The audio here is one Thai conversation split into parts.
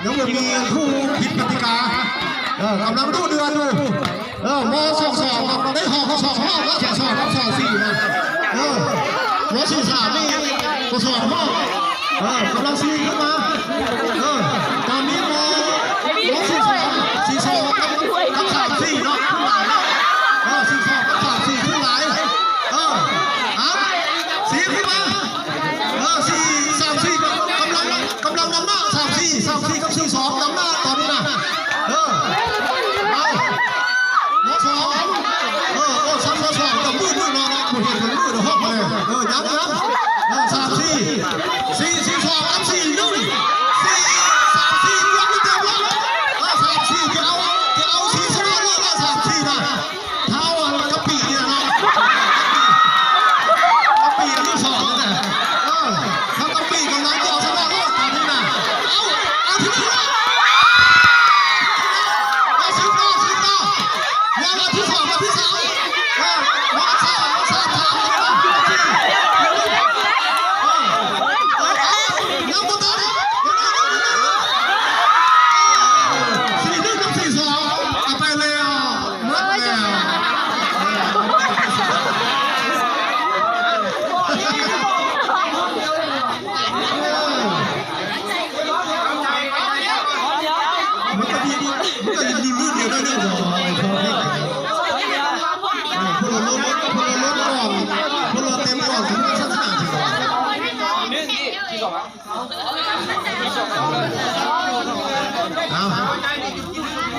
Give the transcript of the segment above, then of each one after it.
ยังไม่มีผู้ผิดกติกากำลังดูเดือนอยู่ม.22เราได้ห่อ2รอบแล้ว2กับ2-4นะม.43นี่ก็2รอบกำลังซีขึ้นมาตอนนี้ม.42กับ3-4เนาะขึ้นหลายแล้ว42กับ3-4ขึ้นหลายสีขึ้นมา4-3-4กำลังนำหน้า3-4กับ4-2นำหน้าตอนนี้นะ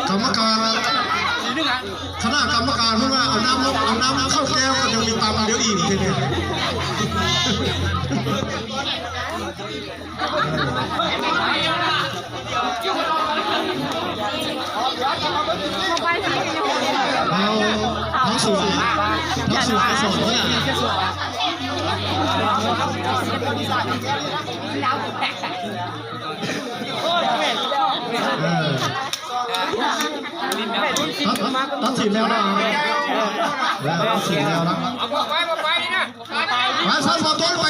กรรมการคณะกรรมการพูดว่าเอาน้ำเข้าแก้วก็ยังมีตามเดี๋ยวอิ่มทีเดียวเขาสวยเขาสวยเนี่ยตัดสินแล้วนะตัดสินแล้วนะไป